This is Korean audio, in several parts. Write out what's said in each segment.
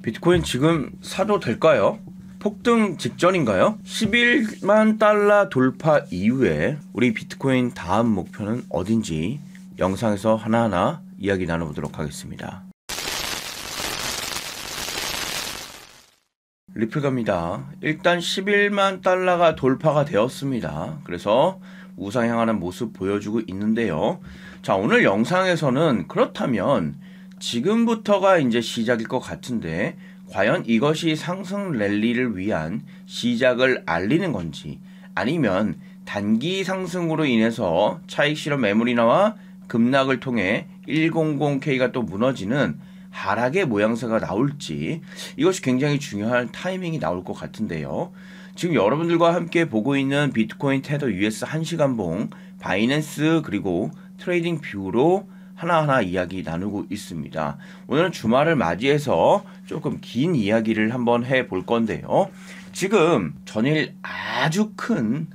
비트코인 지금 사도 될까요? 폭등 직전인가요? 11만 달러 돌파 이후에 우리 비트코인 다음 목표는 어딘지 영상에서 하나하나 이야기 나눠보도록 하겠습니다. 리플 갑니다. 일단 11만 달러가 돌파가 되었습니다. 그래서 우상향하는 모습 보여주고 있는데요. 자, 오늘 영상에서는 그렇다면 지금부터가 이제 시작일 것 같은데 과연 이것이 상승 랠리를 위한 시작을 알리는 건지, 아니면 단기 상승으로 인해서 차익 실현 매물이 나와 급락을 통해 100K가 또 무너지는 하락의 모양새가 나올지, 이것이 굉장히 중요한 타이밍이 나올 것 같은데요. 지금 여러분들과 함께 보고 있는 비트코인 테더 US 1시간봉, 바이낸스 그리고 트레이딩 뷰로 하나하나 이야기 나누고 있습니다. 오늘은 주말을 맞이해서 조금 긴 이야기를 한번 해볼 건데요. 지금 전일 아주 큰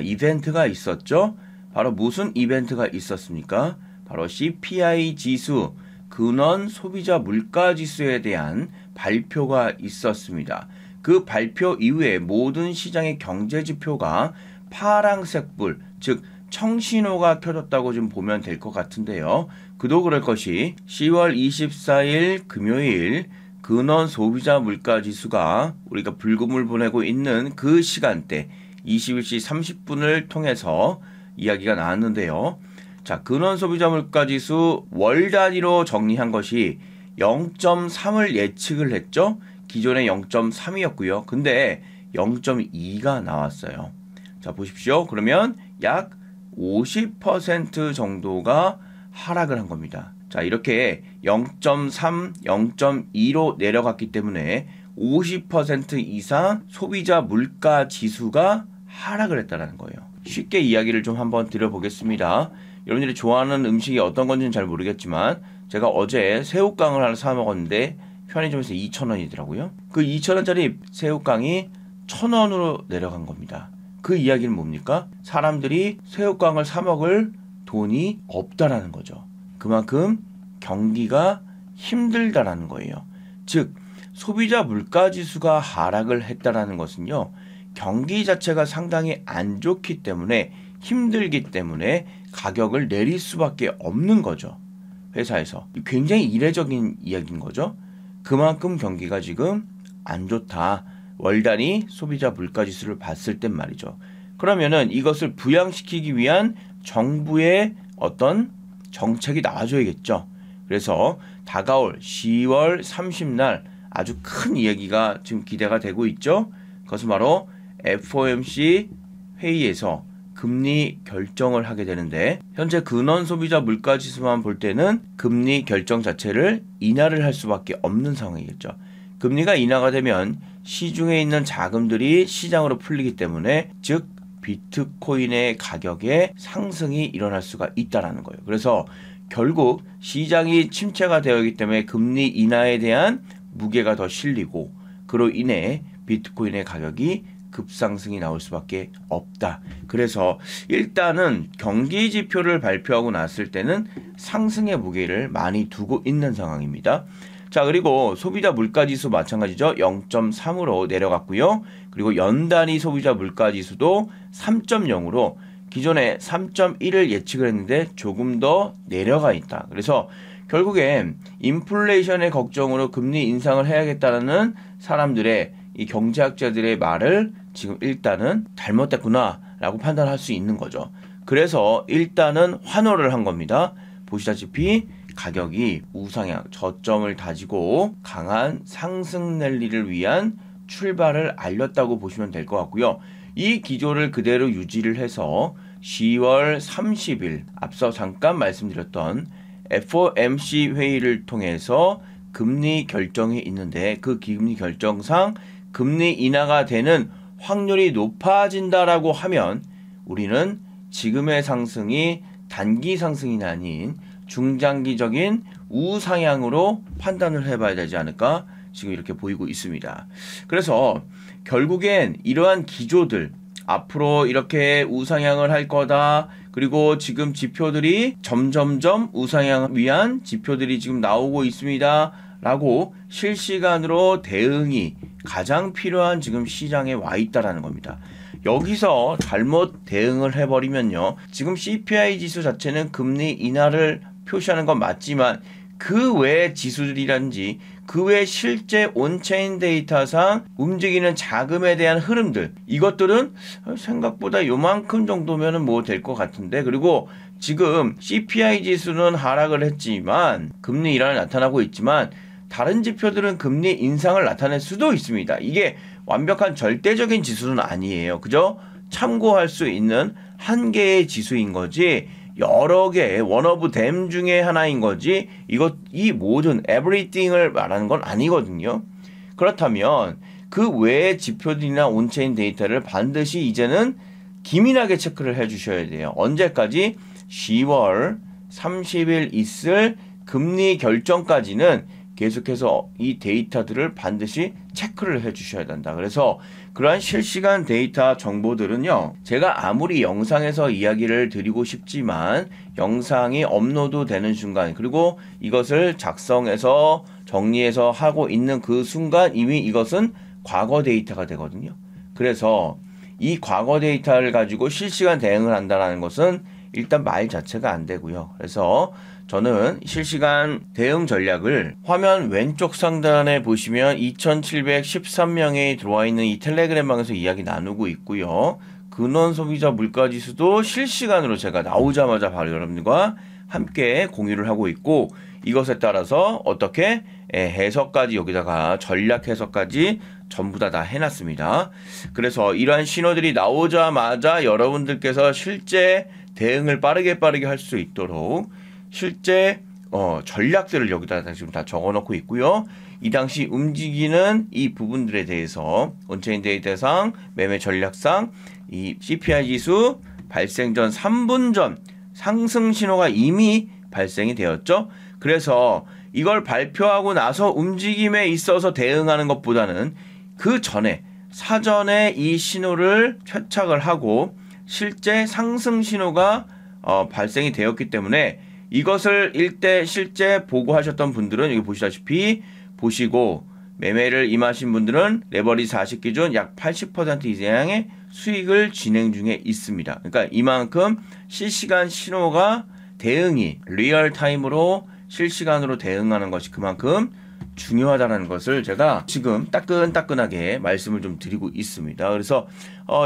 이벤트가 있었죠. 바로 무슨 이벤트가 있었습니까? 바로 CPI 지수, 근원 소비자 물가 지수에 대한 발표가 있었습니다. 그 발표 이후에 모든 시장의 경제 지표가 파랑색 불, 즉 청신호가 켜졌다고 좀 보면 될 것 같은데요. 그도 그럴 것이 10월 24일 금요일 근원 소비자 물가 지수가 우리가 불금을 보내고 있는 그 시간대 21시 30분을 통해서 이야기가 나왔는데요. 자, 근원 소비자 물가 지수 월 단위로 정리한 것이 0.3을 예측을 했죠. 기존에 0.3이었고요. 근데 0.2가 나왔어요. 자, 보십시오. 그러면 약 50% 정도가 하락을 한 겁니다. 자, 이렇게 0.3, 0.2로 내려갔기 때문에 50% 이상 소비자 물가 지수가 하락을 했다는 거예요. 쉽게 이야기를 좀 한번 드려보겠습니다. 여러분들이 좋아하는 음식이 어떤 건지는 잘 모르겠지만 제가 어제 새우깡을 하나 사 먹었는데 편의점에서 2,000원이더라고요. 그 2,000원짜리 새우깡이 1,000원으로 내려간 겁니다. 그 이야기는 뭡니까? 사람들이 새우깡을 사 먹을 돈이 없다라는 거죠. 그만큼 경기가 힘들다라는 거예요. 즉 소비자 물가 지수가 하락을 했다라는 것은요, 경기 자체가 상당히 안 좋기 때문에, 힘들기 때문에 가격을 내릴 수밖에 없는 거죠. 회사에서. 굉장히 이례적인 이야기인 거죠. 그만큼 경기가 지금 안 좋다. 월 단위 소비자 물가 지수를 봤을 땐 말이죠. 그러면은 이것을 부양시키기 위한 정부의 어떤 정책이 나와줘야겠죠. 그래서 다가올 10월 30날 아주 큰 이야기가 지금 기대가 되고 있죠. 그것은 바로 FOMC 회의에서 금리 결정을 하게 되는데, 현재 근원 소비자 물가 지수만 볼 때는 금리 결정 자체를 인하를 할 수밖에 없는 상황이겠죠. 금리가 인하가 되면 시중에 있는 자금들이 시장으로 풀리기 때문에, 즉 비트코인의 가격에 상승이 일어날 수가 있다는 거예요. 그래서 결국 시장이 침체가 되어 있기 때문에 금리 인하에 대한 무게가 더 실리고, 그로 인해 비트코인의 가격이 급상승이 나올 수밖에 없다. 그래서 일단은 경기 지표를 발표하고 났을 때는 상승의 무게를 많이 두고 있는 상황입니다. 자, 그리고 소비자 물가지수 마찬가지죠. 0.3으로 내려갔고요. 그리고 연단위 소비자 물가지수도 3.0으로 기존에 3.1을 예측을 했는데 조금 더 내려가 있다. 그래서 결국엔 인플레이션의 걱정으로 금리 인상을 해야겠다는 사람들의, 이 경제학자들의 말을 지금 일단은 잘못됐구나 라고 판단할 수 있는 거죠. 그래서 일단은 환호를 한 겁니다. 보시다시피 가격이 우상향 저점을 다지고 강한 상승 랠리를 위한 출발을 알렸다고 보시면 될 것 같고요. 이 기조를 그대로 유지를 해서 10월 30일 앞서 잠깐 말씀드렸던 FOMC 회의를 통해서 금리 결정이 있는데, 그 금리 결정상 금리 인하가 되는 확률이 높아진다라고 하면 우리는 지금의 상승이 단기 상승이 아닌 중장기적인 우상향으로 판단을 해봐야 되지 않을까 지금 이렇게 보이고 있습니다. 그래서 결국엔 이러한 기조들, 앞으로 이렇게 우상향을 할 거다, 그리고 지금 지표들이 점점점 우상향 위한 지표들이 지금 나오고 있습니다 라고 실시간으로 대응이 가장 필요한 지금 시장에 와 있다라는 겁니다. 여기서 잘못 대응을 해버리면요, 지금 CPI 지수 자체는 금리 인하를 표시하는 건 맞지만 그 외의 지수들이란지 그 외 실제 온체인 데이터상 움직이는 자금에 대한 흐름들, 이것들은 생각보다 요만큼 정도면은 뭐 될 것 같은데, 그리고 지금 CPI 지수는 하락을 했지만 금리 인하가 나타나고 있지만 다른 지표들은 금리 인상을 나타낼 수도 있습니다. 이게 완벽한 절대적인 지수는 아니에요. 그죠? 참고할 수 있는 한 개의 지수인 거지 여러 개의 one of them 중에 하나인 거지 이 모든 everything을 말하는 건 아니거든요. 그렇다면 그 외의 지표들이나 온체인 데이터를 반드시 이제는 기민하게 체크를 해 주셔야 돼요. 언제까지? 10월 30일 있을 금리 결정까지는 계속해서 이 데이터들을 반드시 체크를 해 주셔야 된다. 그래서 그러한 실시간 데이터 정보들은요, 제가 아무리 영상에서 이야기를 드리고 싶지만 영상이 업로드 되는 순간, 그리고 이것을 작성해서 정리해서 하고 있는 그 순간 이미 이것은 과거 데이터가 되거든요. 그래서 이 과거 데이터를 가지고 실시간 대응을 한다는 것은 일단 말 자체가 안 되고요. 그래서 저는 실시간 대응 전략을 화면 왼쪽 상단에 보시면 2713명이 들어와 있는 이 텔레그램 방에서 이야기 나누고 있고요. 근원 소비자 물가지수도 실시간으로 제가 나오자마자 바로 여러분들과 함께 공유를 하고 있고, 이것에 따라서 어떻게 해석까지, 여기다가 전략 해석까지 전부 다 해놨습니다. 그래서 이러한 신호들이 나오자마자 여러분들께서 실제 대응을 빠르게 할 수 있도록 실제 전략들을 여기다 지금 다 적어놓고 있고요. 이 당시 움직이는 이 부분들에 대해서 온체인 데이터상, 매매 전략상 이 CPI 지수 발생 전 3분 전 상승 신호가 이미 발생이 되었죠. 그래서 이걸 발표하고 나서 움직임에 있어서 대응하는 것보다는 그 전에 사전에 이 신호를 채착을 하고 실제 상승 신호가 발생이 되었기 때문에 이것을 실제 보고하셨던 분들은 여기 보시다시피 보시고, 매매를 임하신 분들은 레버리지 40 기준 약 80% 이상의 수익을 진행 중에 있습니다. 그러니까 이만큼 실시간 신호가 대응이 리얼타임으로 실시간으로 대응하는 것이 그만큼 중요하다는 것을 제가 지금 따끈따끈하게 말씀을 좀 드리고 있습니다. 그래서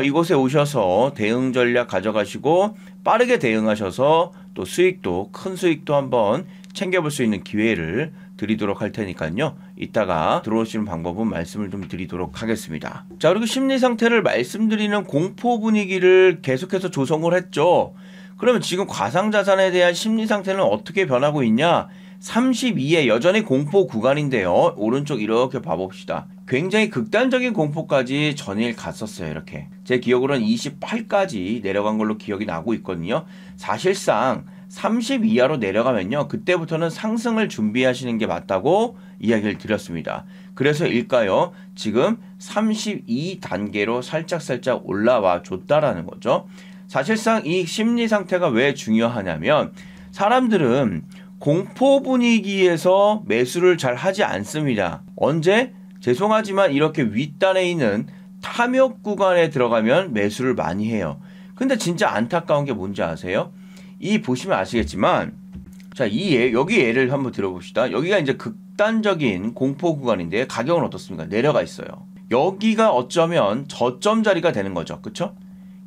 이곳에 오셔서 대응 전략 가져가시고 빠르게 대응하셔서 또 수익도, 큰 수익도 한번 챙겨볼 수 있는 기회를 드리도록 할 테니까요. 이따가 들어오시는 방법은 말씀을 좀 드리도록 하겠습니다. 자, 그리고 심리 상태를 말씀드리는 공포 분위기를 계속해서 조성을 했죠. 그러면 지금 가상자산에 대한 심리 상태는 어떻게 변하고 있냐? 32에 여전히 공포 구간인데요. 오른쪽 이렇게 봐봅시다. 굉장히 극단적인 공포까지 전일 갔었어요. 이렇게 제 기억으로는 28까지 내려간 걸로 기억이 나고 있거든요. 사실상 30 이하로 내려가면요, 그때부터는 상승을 준비하시는 게 맞다고 이야기를 드렸습니다. 그래서일까요? 지금 32단계로 살짝 올라와 줬다라는 거죠. 사실상 이 심리 상태가 왜 중요하냐면, 사람들은 공포 분위기에서 매수를 잘 하지 않습니다. 언제? 죄송하지만 이렇게 윗단에 있는 탐욕 구간에 들어가면 매수를 많이 해요. 근데 진짜 안타까운 게 뭔지 아세요? 이 보시면 아시겠지만, 자, 여기 예를 한번 들어봅시다. 여기가 이제 극단적인 공포 구간인데 가격은 어떻습니까? 내려가 있어요. 여기가 어쩌면 저점 자리가 되는 거죠. 그쵸?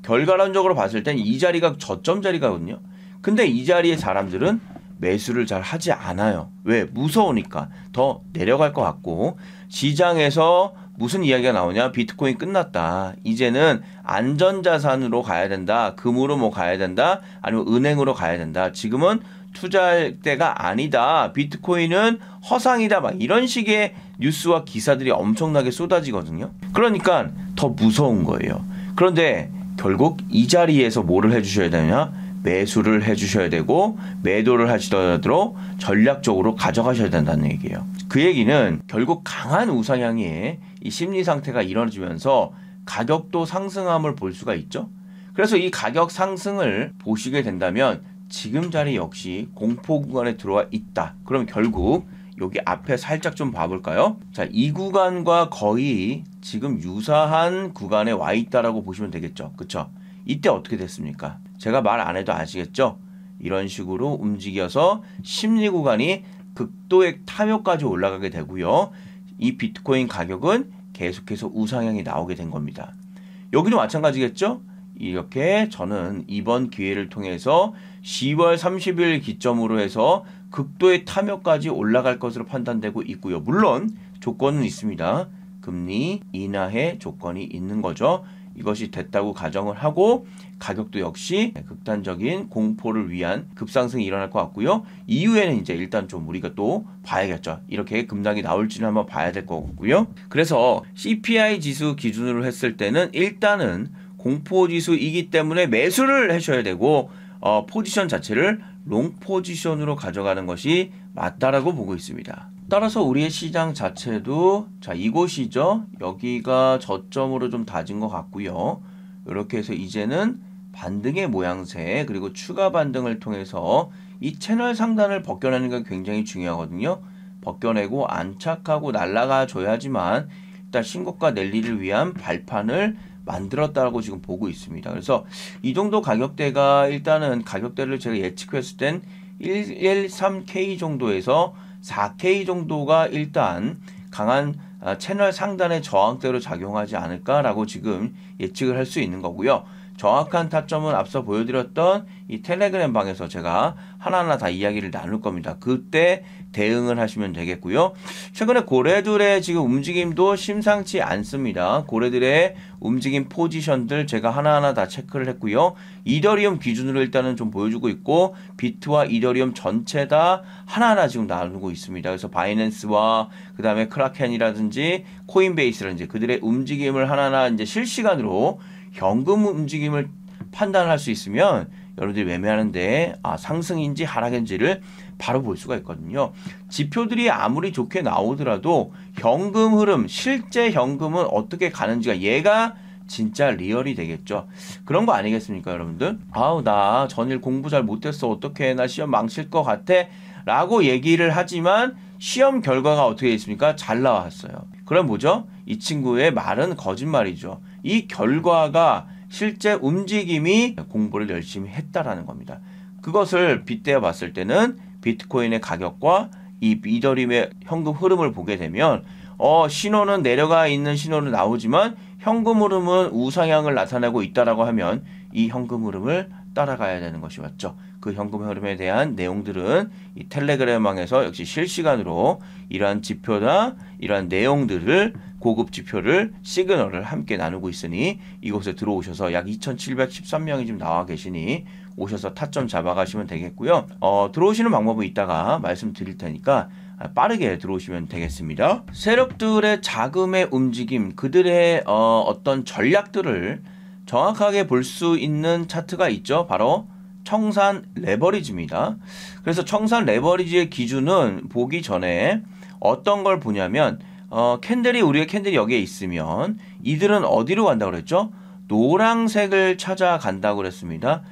결과론적으로 봤을 땐 이 자리가 저점 자리거든요. 근데 이 자리에 사람들은 매수를 잘 하지 않아요. 왜? 무서우니까. 더 내려갈 것 같고, 시장에서 무슨 이야기가 나오냐? 비트코인 끝났다. 이제는 안전자산으로 가야 된다. 금으로 뭐 가야 된다. 아니면 은행으로 가야 된다. 지금은 투자할 때가 아니다. 비트코인은 허상이다. 막 이런 식의 뉴스와 기사들이 엄청나게 쏟아지거든요. 그러니까 더 무서운 거예요. 그런데 결국 이 자리에서 뭐를 해주셔야 되냐? 매수를 해주셔야 되고, 매도를 하시더라도 전략적으로 가져가셔야 된다는 얘기예요. 그 얘기는 결국 강한 우상향의 이 심리 상태가 이루어지면서 가격도 상승함을 볼 수가 있죠. 그래서 이 가격 상승을 보시게 된다면 지금 자리 역시 공포 구간에 들어와 있다. 그럼 결국 여기 앞에 살짝 좀 봐볼까요? 자, 이 구간과 거의 지금 유사한 구간에 와 있다라고 보시면 되겠죠. 그쵸? 이때 어떻게 됐습니까? 제가 말 안 해도 아시겠죠? 이런 식으로 움직여서 심리 구간이 극도의 탐욕까지 올라가게 되고요. 이 비트코인 가격은 계속해서 우상향이 나오게 된 겁니다. 여기도 마찬가지겠죠? 이렇게 저는 이번 기회를 통해서 10월 30일 기점으로 해서 극도의 탐욕까지 올라갈 것으로 판단되고 있고요. 물론 조건은 있습니다. 금리 인하의 조건이 있는 거죠. 이것이 됐다고 가정을 하고 가격도 역시 극단적인 공포를 위한 급상승이 일어날 것 같고요. 이후에는 이제 일단 좀 우리가 또 봐야겠죠. 이렇게 급락이 나올지는 한번 봐야 될 것 같고요. 그래서 CPI 지수 기준으로 했을 때는 일단은 공포 지수이기 때문에 매수를 하셔야 되고 포지션 자체를 롱 포지션으로 가져가는 것이 맞다라고 보고 있습니다. 따라서 우리의 시장 자체도 자 이곳이죠. 여기가 저점으로 좀 다진 것 같고요. 이렇게 해서 이제는 반등의 모양새 그리고 추가 반등을 통해서 이 채널 상단을 벗겨내는 게 굉장히 중요하거든요. 벗겨내고 안착하고 날아가 줘야지만 일단 신고가 랠리를 위한 발판을 만들었다고 지금 보고 있습니다. 그래서 이 정도 가격대가 일단은 가격대를 제가 예측했을 땐 113K 정도에서 4K 정도가 일단 강한 채널 상단의 저항대로 작용하지 않을까라고 지금 예측을 할 수 있는 거고요. 정확한 타점은 앞서 보여드렸던 이 텔레그램 방에서 제가 하나하나 다 이야기를 나눌 겁니다. 그때 대응을 하시면 되겠고요. 최근에 고래들의 지금 움직임도 심상치 않습니다. 고래들의 움직임 포지션들 제가 하나하나 다 체크를 했고요. 이더리움 기준으로 일단은 좀 보여주고 있고 비트와 이더리움 전체 다 하나하나 지금 나누고 있습니다. 그래서 바이낸스와 그 다음에 크라켄이라든지 코인베이스라든지 그들의 움직임을 하나하나 이제 실시간으로 현금 움직임을 판단할 수 있으면 여러분들이 매매하는데 상승인지 하락인지를 바로 볼 수가 있거든요. 지표들이 아무리 좋게 나오더라도 현금 흐름, 실제 현금은 어떻게 가는지가 얘가 진짜 리얼이 되겠죠. 그런 거 아니겠습니까, 여러분들? 나 전일 공부 잘 못했어. 어떡해? 나 시험 망칠 것 같아. 라고 얘기를 하지만 시험 결과가 어떻게 있습니까? 잘 나왔어요. 그럼 뭐죠? 이 친구의 말은 거짓말이죠. 이 결과가 실제 움직임이 공부를 열심히 했다라는 겁니다. 그것을 빗대어 봤을 때는 비트코인의 가격과 이 이더리움의 현금 흐름을 보게 되면 신호는 내려가 있는 신호는 나오지만 현금 흐름은 우상향을 나타내고 있다라고 하면 이 현금 흐름을 따라가야 되는 것이 맞죠. 그 현금 흐름에 대한 내용들은 이 텔레그램망에서 역시 실시간으로 이러한 지표나 이러한 내용들을 고급 지표를 시그널을 함께 나누고 있으니 이곳에 들어오셔서 약 2,713명이 지금 나와 계시니 오셔서 타점 잡아가시면 되겠고요. 들어오시는 방법은 이따가 말씀드릴 테니까 빠르게 들어오시면 되겠습니다. 세력들의 자금의 움직임, 그들의 어떤 전략들을 정확하게 볼 수 있는 차트가 있죠. 바로 청산 레버리지입니다. 그래서 청산 레버리지의 기준은 보기 전에 어떤 걸 보냐면 우리의 캔들이 여기에 있으면 이들은 어디로 간다고 그랬죠? 노란색을 찾아간다고 그랬습니다.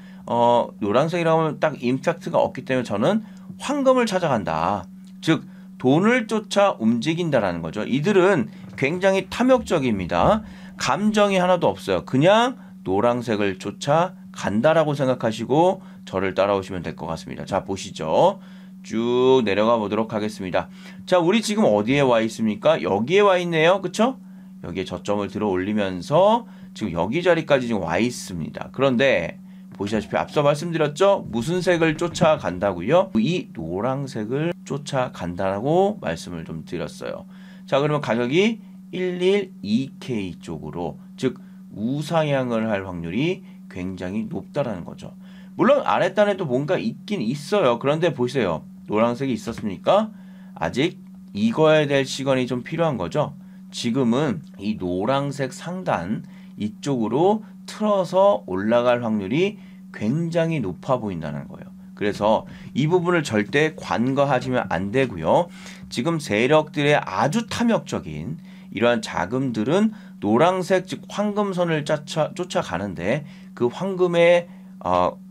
노란색이라고 하면 딱 임팩트가 없기 때문에 저는 황금을 찾아간다. 즉 돈을 쫓아 움직인다라는 거죠. 이들은 굉장히 탐욕적입니다. 감정이 하나도 없어요. 그냥 노란색을 쫓아 간다라고 생각하시고 저를 따라오시면 될 것 같습니다. 자, 보시죠. 쭉 내려가 보도록 하겠습니다. 자, 우리 지금 어디에 와 있습니까? 여기에 와 있네요. 그쵸? 여기에 저점을 들어 올리면서 지금 여기 자리까지 지금 와 있습니다. 그런데 보시다시피 앞서 말씀드렸죠? 무슨 색을 쫓아간다고요? 이 노란색을 쫓아간다라고 말씀을 좀 드렸어요. 자, 그러면 가격이 112K 쪽으로, 즉 우상향을 할 확률이 굉장히 높다라는 거죠. 물론 아랫단에도 뭔가 있긴 있어요. 그런데 보세요. 노란색이 있었습니까? 아직 익어야 될 시간이 좀 필요한 거죠. 지금은 이 노란색 상단 이쪽으로 틀어서 올라갈 확률이 굉장히 높아 보인다는 거예요. 그래서 이 부분을 절대 관과하시면 안 되고요. 지금 세력들의 아주 탐욕적인 이러한 자금들은 노란색 즉 황금선을 쫓아가는데 그 황금의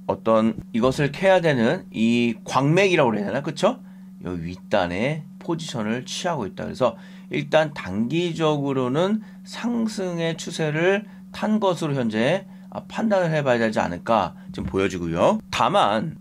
어떤 이것을 캐야 되는 이 광맥이라고 그래야 되나? 그쵸? 여기 윗단에 포지션을 취하고 있다. 그래서 일단 단기적으로는 상승의 추세를 탄 것으로 현재 판단을 해봐야 되지 않을까 지금 보여지고요. 다만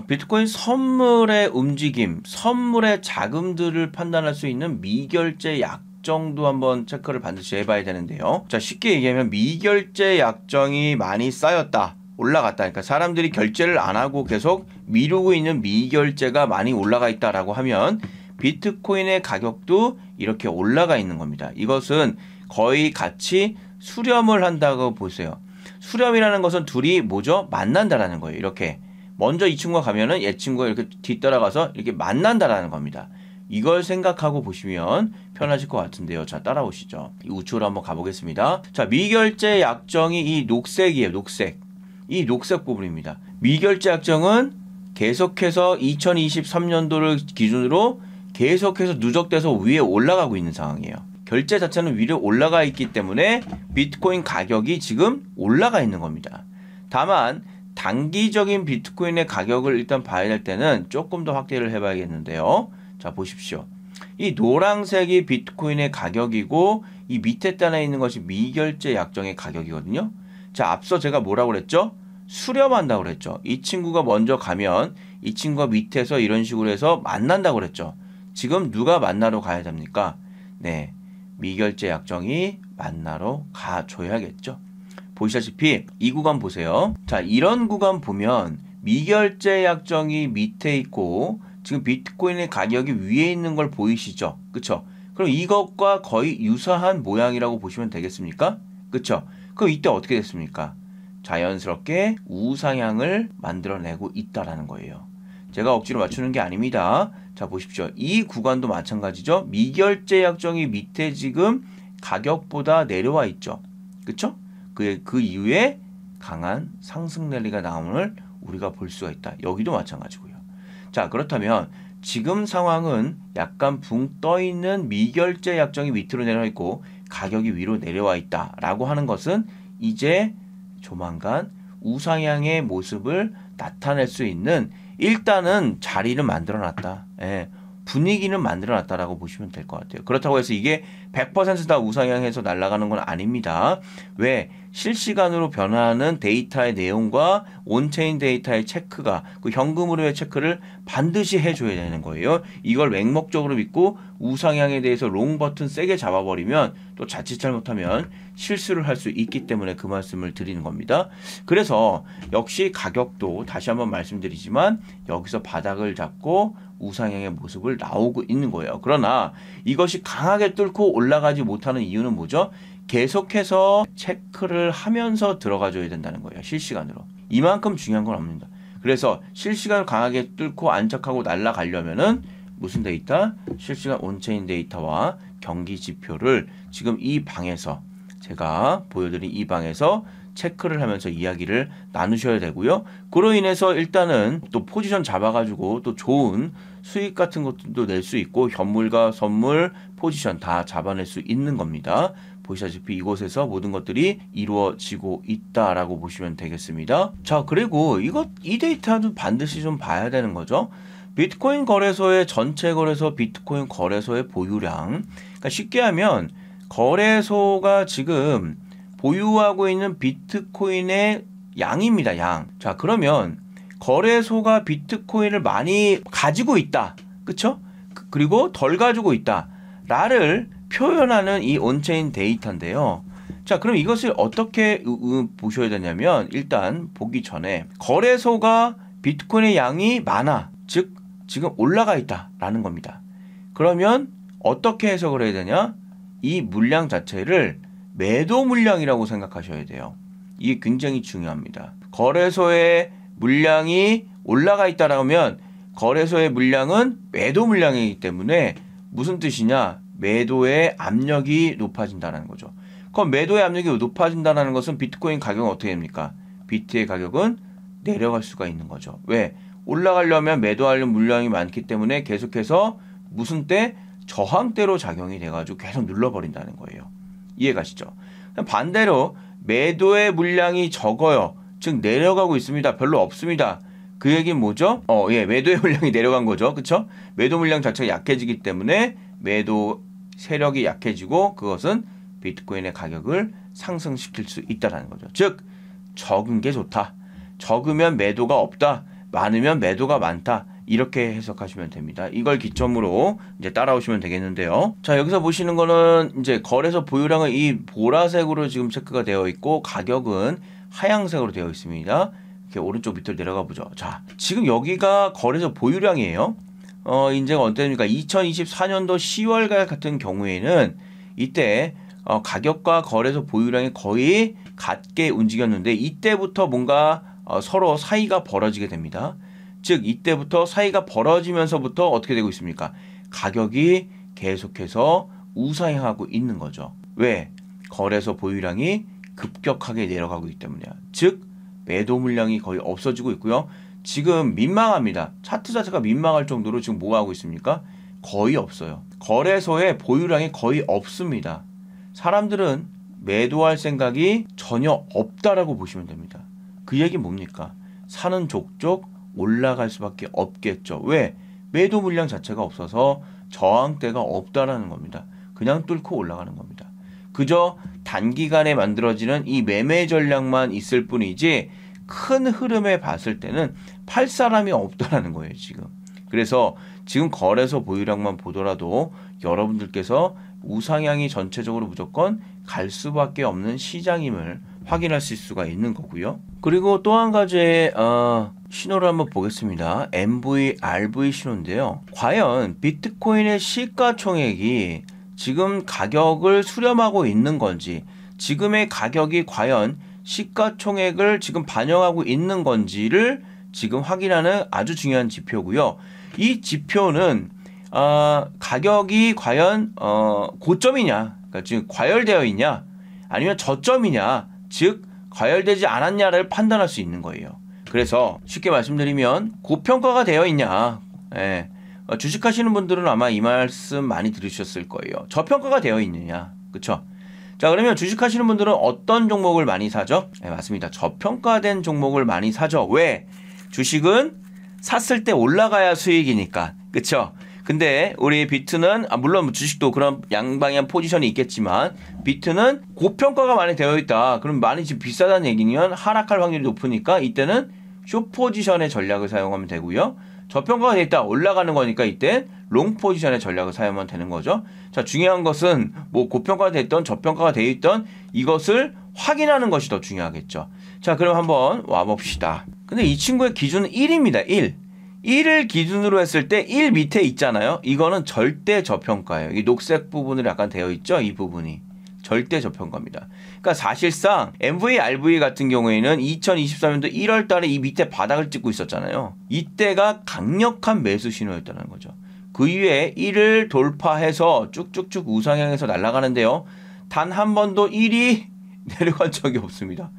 비트코인 선물의 움직임, 선물의 자금들을 판단할 수 있는 미결제 약정도 한번 체크를 반드시 해봐야 되는데요. 자, 쉽게 얘기하면 미결제 약정이 많이 쌓였다, 올라갔다. 그러니까 사람들이 결제를 안 하고 계속 미루고 있는 미결제가 많이 올라가 있다라고 하면 비트코인의 가격도 이렇게 올라가 있는 겁니다. 이것은 거의 같이 수렴을 한다고 보세요. 수렴이라는 것은 둘이 뭐죠? 만난다라는 거예요. 이렇게 먼저 이 친구가 가면은 얘 친구가 이렇게 뒤따라가서 이렇게 만난다라는 겁니다. 이걸 생각하고 보시면 편하실 것 같은데요. 자, 따라오시죠. 이 우측으로 한번 가보겠습니다. 자, 미결제 약정이 이 녹색이에요. 녹색. 이 녹색 부분입니다. 미결제 약정은 계속해서 2023년도를 기준으로 계속해서 누적돼서 위에 올라가고 있는 상황이에요. 결제 자체는 위로 올라가 있기 때문에 비트코인 가격이 지금 올라가 있는 겁니다. 다만 단기적인 비트코인의 가격을 일단 봐야 될 때는 조금 더 확대를 해봐야겠는데요. 자, 보십시오. 이 노란색이 비트코인의 가격이고 이 밑에 단에 있는 것이 미결제 약정의 가격이거든요. 자, 앞서 제가 뭐라고 그랬죠? 수렴한다고 그랬죠. 이 친구가 먼저 가면 이 친구가 밑에서 이런 식으로 해서 만난다고 그랬죠. 지금 누가 만나러 가야 됩니까? 네, 미결제 약정이 만나러 가줘야겠죠. 보시다시피 이 구간 보세요. 자, 이런 구간 보면 미결제 약정이 밑에 있고 지금 비트코인의 가격이 위에 있는 걸 보이시죠? 그쵸? 그럼 이것과 거의 유사한 모양이라고 보시면 되겠습니까? 그쵸? 그럼 이때 어떻게 됐습니까? 자연스럽게 우상향을 만들어내고 있다라는 거예요. 제가 억지로 맞추는 게 아닙니다. 자, 보십시오. 이 구간도 마찬가지죠. 미결제 약정이 밑에 지금 가격보다 내려와 있죠. 그쵸? 그 이후에 강한 상승 랠리가 나옴을 우리가 볼 수가 있다. 여기도 마찬가지고요. 자, 그렇다면 지금 상황은 약간 붕 떠있는 미결제 약정이 밑으로 내려와 있고 가격이 위로 내려와 있다라고 하는 것은 이제 조만간 우상향의 모습을 나타낼 수 있는 일단은 자리를 만들어놨다. 예, 분위기는 만들어놨다라고 보시면 될 것 같아요. 그렇다고 해서 이게 100%다 우상향해서 날아가는 건 아닙니다. 왜? 실시간으로 변화하는 데이터의 내용과 온체인 데이터의 체크가 그 현금으로의 체크를 반드시 해줘야 되는 거예요. 이걸 맹목적으로 믿고 우상향에 대해서 롱 버튼 세게 잡아버리면 또 자칫 잘못하면 실수를 할 수 있기 때문에 그 말씀을 드리는 겁니다. 그래서 역시 가격도 다시 한번 말씀드리지만 여기서 바닥을 잡고 우상향의 모습을 나오고 있는 거예요. 그러나 이것이 강하게 뚫고 올라가지 못하는 이유는 뭐죠? 계속해서 체크를 하면서 들어가줘야 된다는 거예요. 실시간으로. 이만큼 중요한 건 없습니다. 그래서 실시간을 강하게 뚫고 안착하고 날아가려면은 무슨 데이터? 실시간 온체인 데이터와 경기 지표를 지금 이 방에서 제가 보여드린 이 방에서 체크를 하면서 이야기를 나누셔야 되고요. 그로 인해서 일단은 또 포지션 잡아가지고 또 좋은 수익 같은 것도 낼 수 있고 현물과 선물 포지션 다 잡아낼 수 있는 겁니다. 보시다시피 이곳에서 모든 것들이 이루어지고 있다라고 보시면 되겠습니다. 자, 그리고 이 데이터도 반드시 좀 봐야 되는 거죠. 비트코인 거래소의 전체 거래소 비트코인 거래소의 보유량. 그러니까 쉽게 하면 거래소가 지금 보유하고 있는 비트코인의 양입니다. 양. 자, 그러면 거래소가 비트코인을 많이 가지고 있다. 그쵸? 그리고 덜 가지고 있다. 라를 표현하는 이 온체인 데이터인데요. 자, 그럼 이것을 어떻게 보셔야 되냐면 일단 보기 전에 거래소가 비트코인의 양이 많아. 즉 지금 올라가 있다라는 겁니다. 그러면 어떻게 해석을 해야 되냐? 이 물량 자체를 매도 물량이라고 생각하셔야 돼요. 이게 굉장히 중요합니다. 거래소의 물량이 올라가 있다라면 거래소의 물량은 매도 물량이기 때문에 무슨 뜻이냐? 매도의 압력이 높아진다는 거죠. 그럼 매도의 압력이 높아진다는 것은 비트코인 가격은 어떻게 됩니까? 비트의 가격은 내려갈 수가 있는 거죠. 왜? 올라가려면 매도하려는 물량이 많기 때문에 계속해서 무슨 때? 저항대로 작용이 돼가지고 계속 눌러버린다는 거예요. 이해가시죠? 반대로 매도의 물량이 적어요. 즉 내려가고 있습니다. 별로 없습니다. 그 얘기는 뭐죠? 예, 매도의 물량이 내려간 거죠. 그쵸? 매도 물량 자체가 약해지기 때문에 매도 세력이 약해지고 그것은 비트코인의 가격을 상승시킬 수 있다는 거죠. 즉 적은 게 좋다. 적으면 매도가 없다. 많으면 매도가 많다. 이렇게 해석하시면 됩니다. 이걸 기점으로 이제 따라오시면 되겠는데요. 자, 여기서 보시는 거는 이제 거래소 보유량은 이 보라색으로 지금 체크가 되어 있고 가격은 하양색으로 되어 있습니다. 이렇게 오른쪽 밑으로 내려가 보죠. 자, 지금 여기가 거래소 보유량이에요. 이제 언제입니까? 2024년도 10월 같은 경우에는 이때 가격과 거래소 보유량이 거의 같게 움직였는데 이때부터 뭔가 서로 사이가 벌어지게 됩니다. 즉 이때부터 사이가 벌어지면서부터 어떻게 되고 있습니까? 가격이 계속해서 우상향하고 있는 거죠. 왜? 거래소 보유량이 급격하게 내려가고 있기 때문이야. 즉 매도 물량이 거의 없어지고 있고요. 지금 민망합니다. 차트 자체가 민망할 정도로 지금 뭐 하고 있습니까? 거의 없어요. 거래소에 보유량이 거의 없습니다. 사람들은 매도할 생각이 전혀 없다라고 보시면 됩니다. 그 얘기 뭡니까? 사는 족족 올라갈 수밖에 없겠죠. 왜? 매도 물량 자체가 없어서 저항대가 없다라는 겁니다. 그냥 뚫고 올라가는 겁니다. 그저 단기간에 만들어지는 이 매매 전략만 있을 뿐이지 큰 흐름에 봤을 때는 팔 사람이 없다라는 거예요, 지금. 그래서 지금 거래소 보유량만 보더라도 여러분들께서 우상향이 전체적으로 무조건 갈 수밖에 없는 시장임을 확인하실 수가 있는 거고요. 그리고 또 한 가지의 신호를 한번 보겠습니다. MV, RV 신호인데요. 과연 비트코인의 시가총액이 지금 가격을 수렴하고 있는 건지, 지금의 가격이 과연 시가총액을 지금 반영하고 있는 건지를 지금 확인하는 아주 중요한 지표고요. 이 지표는 가격이 과연 고점이냐, 그러니까 지금 과열되어 있냐, 아니면 저점이냐, 즉 과열되지 않았냐를 판단할 수 있는 거예요. 그래서 쉽게 말씀드리면 고평가가 되어 있냐, 예. 주식하시는 분들은 아마 이 말씀 많이 들으셨을 거예요. 저평가가 되어 있느냐, 그쵸? 자, 그러면 주식하시는 분들은 어떤 종목을 많이 사죠? 네, 맞습니다. 저평가된 종목을 많이 사죠. 왜? 주식은 샀을 때 올라가야 수익이니까, 그쵸? 근데 우리 비트는 물론 주식도 그런 양방향 포지션이 있겠지만 비트는 고평가가 많이 되어 있다. 그럼 많이 지금 비싸다는 얘기면 하락할 확률이 높으니까 이때는 숏 포지션의 전략을 사용하면 되고요. 저평가가 되어 있다. 올라가는 거니까 이때 롱 포지션의 전략을 사용하면 되는 거죠. 자, 중요한 것은 뭐 고평가가 됐던 저평가가 되어 있던 이것을 확인하는 것이 더 중요하겠죠. 자, 그럼 한번 와봅시다. 근데 이 친구의 기준은 1입니다. 1을 기준으로 했을 때 1 밑에 있잖아요. 이거는 절대 저평가예요. 이 녹색 부분으로 약간 되어 있죠. 이 부분이 절대 저평가입니다. 그러니까 사실상 MV, RV 같은 경우에는 2023년도 1월 달에 이 밑에 바닥을 찍고 있었잖아요. 이때가 강력한 매수 신호였다는 거죠. 그 이후에 1을 돌파해서 쭉쭉쭉 우상향해서 날아가는데요. 단 한 번도 1이 내려간 적이 없습니다.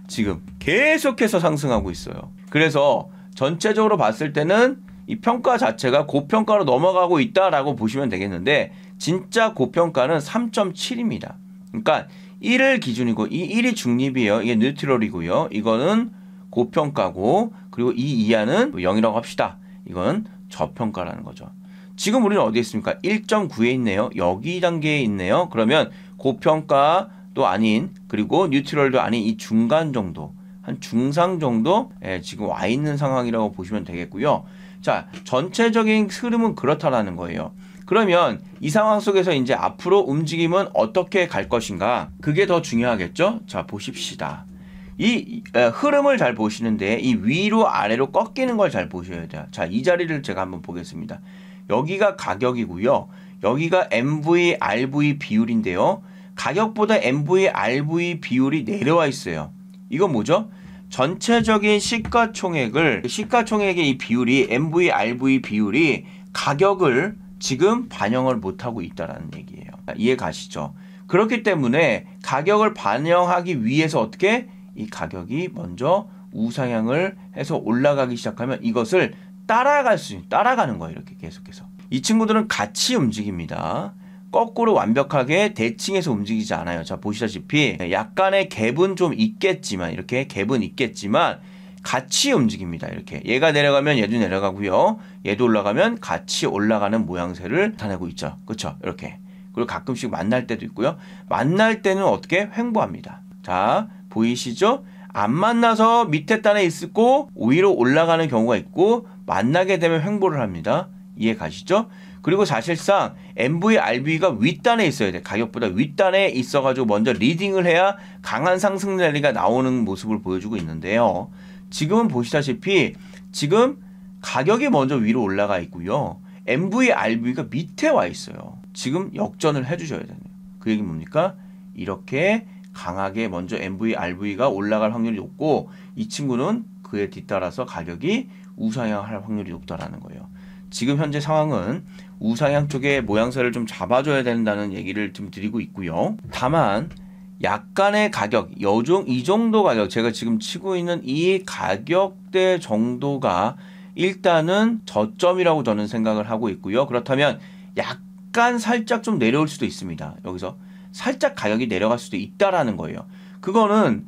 지금 계속해서 상승하고 있어요. 그래서 전체적으로 봤을 때는 이 평가 자체가 고평가로 넘어가고 있다라고 보시면 되겠는데 진짜 고평가는 3.7입니다. 그러니까 1을 기준이고 이 1이 중립이에요. 이게 뉴트럴이고요. 이거는 고평가고 그리고 이 이하는 0이라고 합시다. 이건 저평가라는 거죠. 지금 우리는 어디에 있습니까? 1.9에 있네요. 여기 단계에 있네요. 그러면 고평가도 아닌 그리고 뉴트럴도 아닌 이 중간 정도 한 중상 정도 지금 와 있는 상황이라고 보시면 되겠고요. 자, 전체적인 흐름은 그렇다라는 거예요. 그러면 이 상황 속에서 이제 앞으로 움직임은 어떻게 갈 것인가? 그게 더 중요하겠죠? 자, 보십시다. 이 흐름을 잘 보시는데 이 위로 아래로 꺾이는 걸 잘 보셔야 돼요. 자, 이 자리를 제가 한번 보겠습니다. 여기가 가격이고요. 여기가 MV, RV 비율인데요. 가격보다 MV, RV 비율이 내려와 있어요. 이건 뭐죠? 전체적인 시가총액의 이 비율이 MV, RV 비율이 가격을 지금 반영을 못하고 있다는 얘기예요. 이해 가시죠? 그렇기 때문에 가격을 반영하기 위해서 어떻게? 이 가격이 먼저 우상향을 해서 올라가기 시작하면 이것을 따라가는 거예요. 이렇게 계속해서. 이 친구들은 같이 움직입니다. 거꾸로 완벽하게 대칭해서 움직이지 않아요. 자, 보시다시피 약간의 갭은 좀 있겠지만 이렇게 갭은 있겠지만 같이 움직입니다. 이렇게 얘가 내려가면 얘도 내려가고요. 얘도 올라가면 같이 올라가는 모양새를 나타내고 있죠. 그렇죠? 이렇게. 그리고 가끔씩 만날 때도 있고요. 만날 때는 어떻게 횡보합니다. 자, 보이시죠? 안 만나서 밑에 단에 있고 위로 올라가는 경우가 있고 만나게 되면 횡보를 합니다. 이해 가시죠? 그리고 사실상 MV, RV가 윗단에 있어야 돼. 가격보다 윗단에 있어가지고 먼저 리딩을 해야 강한 상승 랠리가 나오는 모습을 보여주고 있는데요. 지금은 보시다시피 지금 가격이 먼저 위로 올라가 있고요. MV, RV가 밑에 와 있어요. 지금 역전을 해주셔야 되네요. 그 얘기는 뭡니까? 이렇게 강하게 먼저 MV, RV가 올라갈 확률이 높고 이 친구는 그에 뒤따라서 가격이 우상향할 확률이 높다라는 거예요. 지금 현재 상황은 우상향 쪽의 모양새를 좀 잡아줘야 된다는 얘기를 좀 드리고 있고요. 다만 약간의 가격, 이 정도 가격, 제가 지금 치고 있는 이 가격대 정도가 일단은 저점이라고 저는 생각을 하고 있고요. 그렇다면 약간 살짝 좀 내려올 수도 있습니다. 여기서 살짝 가격이 내려갈 수도 있다라는 거예요. 그거는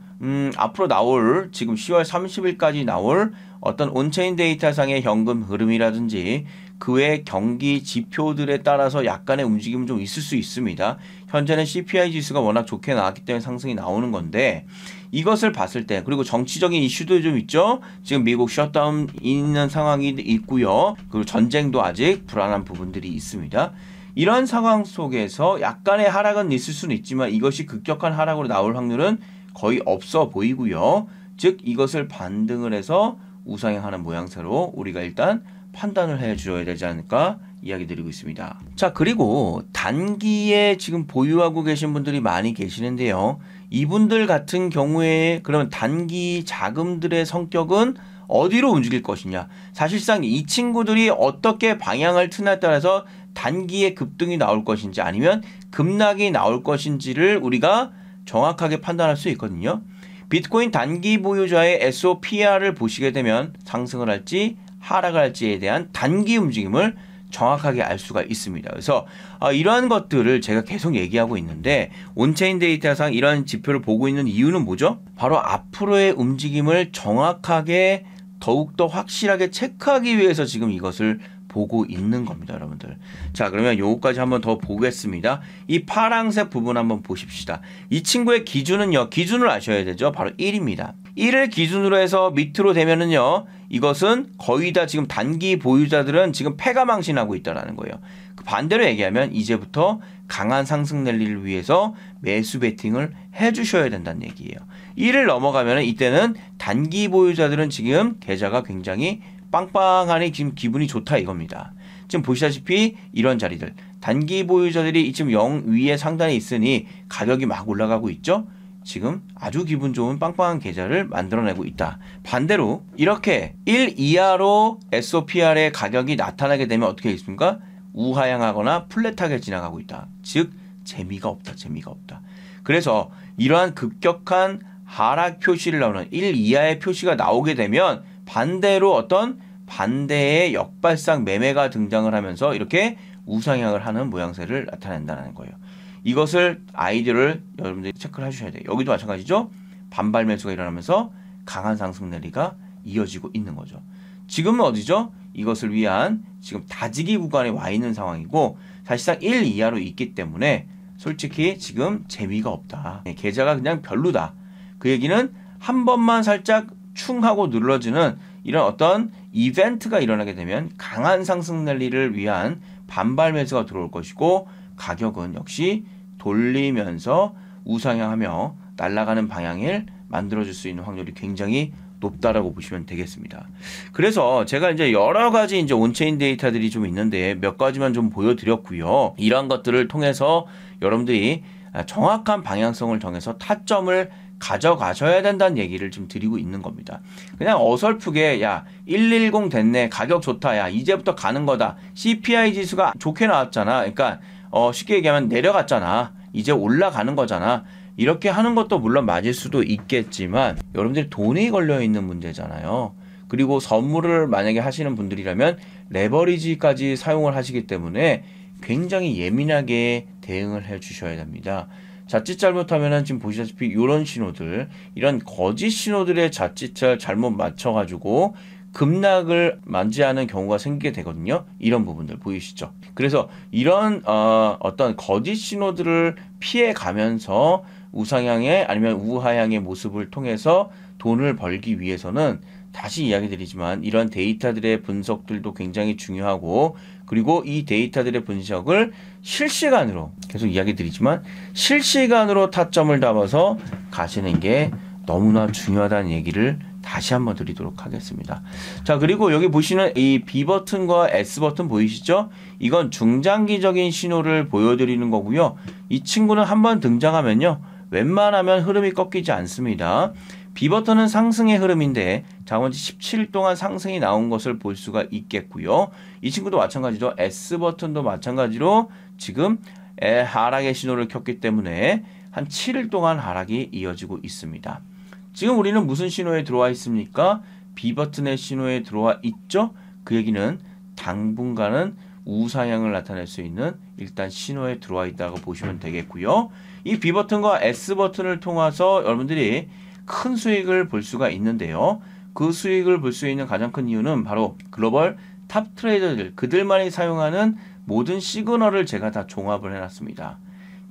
앞으로 나올 지금 10월 30일까지 나올 어떤 온체인 데이터상의 현금 흐름이라든지 그 외 경기 지표들에 따라서 약간의 움직임은 좀 있을 수 있습니다. 현재는 CPI 지수가 워낙 좋게 나왔기 때문에 상승이 나오는 건데 이것을 봤을 때 그리고 정치적인 이슈도 좀 있죠. 지금 미국 셧다운 있는 상황이 있고요. 그리고 전쟁도 아직 불안한 부분들이 있습니다. 이런 상황 속에서 약간의 하락은 있을 수는 있지만 이것이 급격한 하락으로 나올 확률은 거의 없어 보이고요. 즉 이것을 반등을 해서 우상향하는 모양새로 우리가 일단 판단을 해줘야 되지 않을까 이야기 드리고 있습니다. 자, 그리고 단기에 지금 보유하고 계신 분들이 많이 계시는데요. 이분들 같은 경우에 그러면 단기 자금들의 성격은 어디로 움직일 것이냐. 사실상 이 친구들이 어떻게 방향을 트냐에 따라서 단기에 급등이 나올 것인지 아니면 급락이 나올 것인지를 우리가 정확하게 판단할 수 있거든요. 비트코인 단기 보유자의 SOPR을 보시게 되면 상승을 할지 하락을 할지에 대한 단기 움직임을 정확하게 알 수가 있습니다. 그래서 이러한 것들을 제가 계속 얘기하고 있는데 온체인 데이터상 이런 지표를 보고 있는 이유는 뭐죠? 바로 앞으로의 움직임을 정확하게 더욱더 확실하게 체크하기 위해서 지금 이것을 보고 있는 겁니다, 여러분들. 자, 그러면 요거까지 한번 더 보겠습니다. 이 파란색 부분 한번 보십시다. 이 친구의 기준은요, 기준을 아셔야 되죠. 바로 1입니다. 1을 기준으로 해서 밑으로 되면은요, 이것은 거의 다 지금 단기 보유자들은 지금 패가 망신하고 있다라는 거예요. 그 반대로 얘기하면 이제부터 강한 상승 랠리를 위해서 매수 베팅을 해주셔야 된다는 얘기예요. 1을 넘어가면은 이때는 단기 보유자들은 지금 계좌가 굉장히 빵빵하니 지금 기분이 좋다 이겁니다. 지금 보시다시피 이런 자리들 단기 보유자들이 지금 0 위에 상단에 있으니 가격이 막 올라가고 있죠. 지금 아주 기분 좋은 빵빵한 계좌를 만들어내고 있다. 반대로 이렇게 1 이하로 SOPR의 가격이 나타나게 되면 어떻게 있습니까? 우하향하거나 플랫하게 지나가고 있다. 즉 재미가 없다. 재미가 없다. 그래서 이러한 급격한 하락 표시를 나오는 1 이하의 표시가 나오게 되면 반대로 어떤 반대의 역발상 매매가 등장을 하면서 이렇게 우상향을 하는 모양새를 나타낸다는 거예요. 이것을 아이디어를 여러분들이 체크를 해주셔야 돼요. 여기도 마찬가지죠. 반발 매수가 일어나면서 강한 상승 랠리가 이어지고 있는 거죠. 지금은 어디죠? 이것을 위한 지금 다지기 구간에 와 있는 상황이고 사실상 1 이하로 있기 때문에 솔직히 지금 재미가 없다. 계좌가 그냥 별로다. 그 얘기는 한 번만 살짝 충하고 눌러지는 이런 어떤 이벤트가 일어나게 되면 강한 상승 랠리를 위한 반발 매수가 들어올 것이고 가격은 역시 돌리면서 우상향하며 날아가는 방향을 만들어줄 수 있는 확률이 굉장히 높다라고 보시면 되겠습니다. 그래서 제가 이제 여러 가지 이제 온체인 데이터들이 좀 있는데 몇 가지만 좀 보여드렸고요. 이러한 것들을 통해서 여러분들이 정확한 방향성을 정해서 타점을 가져가셔야 된다는 얘기를 좀 드리고 있는 겁니다. 그냥 어설프게 야 110 됐네 가격 좋다 야 이제부터 가는 거다 CPI 지수가 좋게 나왔잖아 그러니까 쉽게 얘기하면 내려갔잖아 이제 올라가는 거잖아 이렇게 하는 것도 물론 맞을 수도 있겠지만 여러분들이 돈이 걸려 있는 문제잖아요. 그리고 선물을 만약에 하시는 분들이라면 레버리지까지 사용을 하시기 때문에 굉장히 예민하게 대응을 해 주셔야 됩니다. 자칫 잘못하면은 지금 보시다시피 이런 신호들, 이런 거짓 신호들의 자칫 잘못 맞춰가지고 급락을 맞이하는 경우가 생기게 되거든요. 이런 부분들 보이시죠? 그래서 이런 어떤 거짓 신호들을 피해 가면서 우상향의 아니면 우하향의 모습을 통해서 돈을 벌기 위해서는 다시 이야기 드리지만 이런 데이터들의 분석들도 굉장히 중요하고, 그리고 이 데이터들의 분석을 실시간으로 계속 이야기 드리지만 실시간으로 타점을 잡아서 가시는 게 너무나 중요하다는 얘기를 다시 한번 드리도록 하겠습니다. 자, 그리고 여기 보시는 이 B 버튼과 S 버튼 보이시죠? 이건 중장기적인 신호를 보여드리는 거고요. 이 친구는 한번 등장하면요, 웬만하면 흐름이 꺾이지 않습니다. B 버튼은 상승의 흐름인데 자원지 17일 동안 상승이 나온 것을 볼 수가 있겠고요. 이 친구도 마찬가지죠. S 버튼도 마찬가지로 지금 하락의 신호를 켰기 때문에 한 7일 동안 하락이 이어지고 있습니다. 지금 우리는 무슨 신호에 들어와 있습니까? B 버튼의 신호에 들어와 있죠? 그 얘기는 당분간은 우상향을 나타낼 수 있는 일단 신호에 들어와 있다고 보시면 되겠고요. 이 B 버튼과 S 버튼을 통해서 여러분들이 큰 수익을 볼 수가 있는데요. 그 수익을 볼 수 있는 가장 큰 이유는 바로 글로벌 탑 트레이더들, 그들만이 사용하는 모든 시그널을 제가 다 종합을 해놨습니다.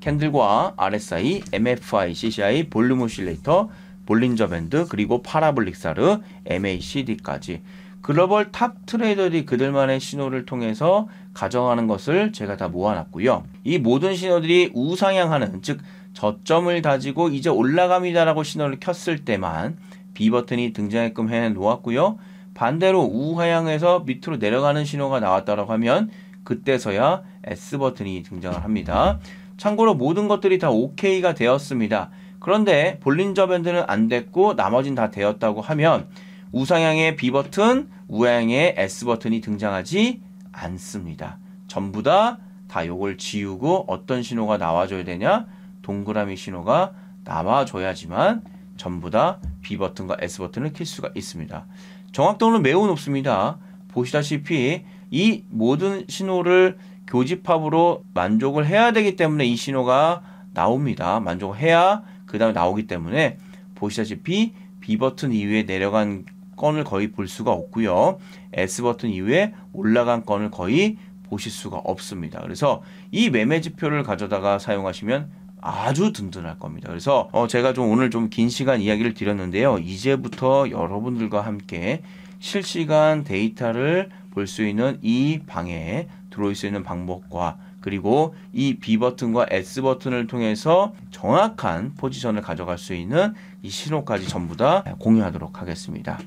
캔들과 RSI, MFI, CCI, 볼륨 오실레이터, 볼린저 밴드, 그리고 파라볼릭 사르, MACD까지 글로벌 탑 트레이더들이 그들만의 신호를 통해서 가정하는 것을 제가 다 모아놨고요. 이 모든 신호들이 우상향하는, 즉 저점을 다지고 이제 올라갑니다라고 신호를 켰을 때만 B 버튼이 등장하게끔 해 놓았고요. 반대로 우하향에서 밑으로 내려가는 신호가 나왔다고 하면 그때서야 S 버튼이 등장을 합니다. 참고로 모든 것들이 다 OK가 되었습니다. 그런데 볼린저 밴드는 안 됐고 나머진 다 되었다고 하면 우상향의 B 버튼, 우하향의 S 버튼이 등장하지 않습니다. 전부 다 요걸 지우고 어떤 신호가 나와줘야 되냐? 동그라미 신호가 나와줘야지만 전부 다 B 버튼과 S 버튼을 킬 수가 있습니다. 정확도는 매우 높습니다. 보시다시피 이 모든 신호를 교집합으로 만족을 해야 되기 때문에 이 신호가 나옵니다. 만족을 해야 그 다음에 나오기 때문에 보시다시피 B 버튼 이후에 내려간 건을 거의 볼 수가 없고요. S 버튼 이후에 올라간 건을 거의 보실 수가 없습니다. 그래서 이 매매 지표를 가져다가 사용하시면 아주 든든할 겁니다. 그래서 제가 좀 오늘 좀 긴 시간 이야기를 드렸는데요. 이제부터 여러분들과 함께 실시간 데이터를 볼 수 있는 이 방에 들어올 수 있는 방법과 그리고 이 B 버튼과 S 버튼을 통해서 정확한 포지션을 가져갈 수 있는 이 신호까지 전부 다 공유하도록 하겠습니다.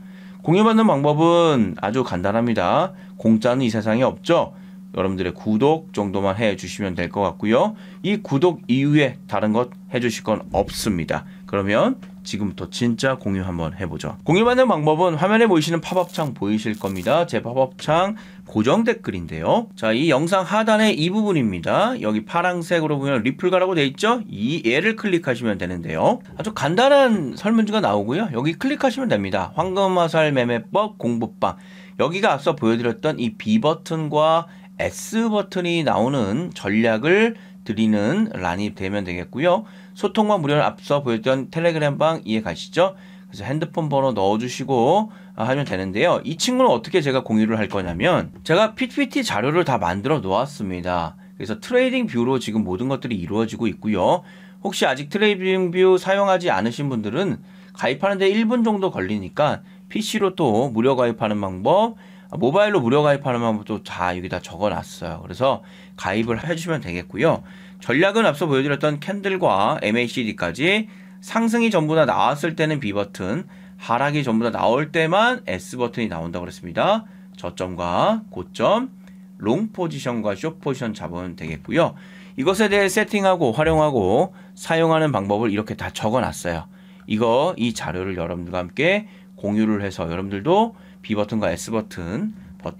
공유받는 방법은 아주 간단합니다. 공짜는 이 세상에 없죠. 여러분들의 구독 정도만 해주시면 될 것 같고요. 이 구독 이후에 다른 것 해주실 건 없습니다. 그러면 지금부터 진짜 공유 한번 해보죠. 공유받는 방법은 화면에 보이시는 팝업창 보이실 겁니다. 제 팝업창 고정 댓글인데요. 자, 이 영상 하단의 이 부분입니다. 여기 파란색으로 보면 리플가라고 되어 있죠? 얘를 클릭하시면 되는데요. 아주 간단한 설문지가 나오고요. 여기 클릭하시면 됩니다. 황금화살 매매법 공부방. 여기가 앞서 보여드렸던 이 B 버튼과 S 버튼이 나오는 전략을 드리는 란이 되면 되겠고요. 소통과 무료를 앞서 보였던 텔레그램 방 이해 가시죠? 그래서 핸드폰 번호 넣어주시고 하면 되는데요. 이 친구는 어떻게 제가 공유를 할 거냐면 제가 PPT 자료를 다 만들어 놓았습니다. 그래서 트레이딩 뷰로 지금 모든 것들이 이루어지고 있고요. 혹시 아직 트레이딩 뷰 사용하지 않으신 분들은 가입하는데 1분 정도 걸리니까 PC로 또 무료 가입하는 방법, 모바일로 무료 가입하는 방법도 다 여기다 적어놨어요. 그래서 가입을 해주시면 되겠고요. 전략은 앞서 보여드렸던 캔들과 MACD까지 상승이 전부 다 나왔을 때는 B 버튼, 하락이 전부 다 나올 때만 S 버튼이 나온다고 그랬습니다. 저점과 고점, 롱 포지션과 숏 포지션 잡으면 되겠고요. 이것에 대해 세팅하고 활용하고 사용하는 방법을 이렇게 다 적어놨어요. 이 자료를 여러분들과 함께 공유를 해서 여러분들도 B 버튼과 S 버튼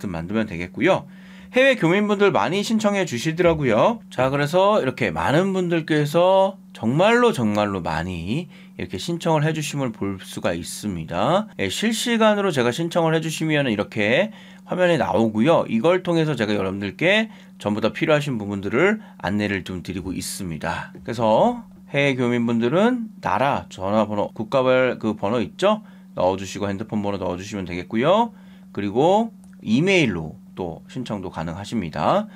만들면 되겠고요. 해외 교민분들 많이 신청해 주시더라고요. 자, 그래서 이렇게 많은 분들께서 정말로 많이 이렇게 신청을 해 주심을 볼 수가 있습니다. 실시간으로 제가 신청을 해 주시면 이렇게 화면에 나오고요. 이걸 통해서 제가 여러분들께 전부 다 필요하신 부분들을 안내를 좀 드리고 있습니다. 그래서 해외 교민분들은 나라 전화번호 국가별 그 번호 있죠? 넣어주시고 핸드폰 번호 넣어주시면 되겠고요. 그리고 이메일로 또 신청도 가능하십니다.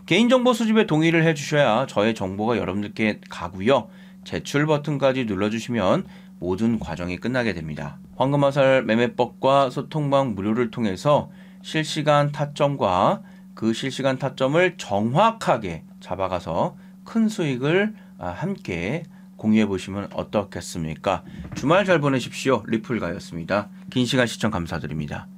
개인정보 수집에 동의를 해주셔야 저의 정보가 여러분들께 가고요. 제출 버튼까지 눌러주시면 모든 과정이 끝나게 됩니다. 황금화살 매매법과 소통방 무료를 통해서 실시간 타점과 그 실시간 타점을 정확하게 잡아가서 큰 수익을 함께 공유해 보시면 어떻겠습니까? 주말 잘 보내십시오. 리플가였습니다. 긴 시간 시청 감사드립니다.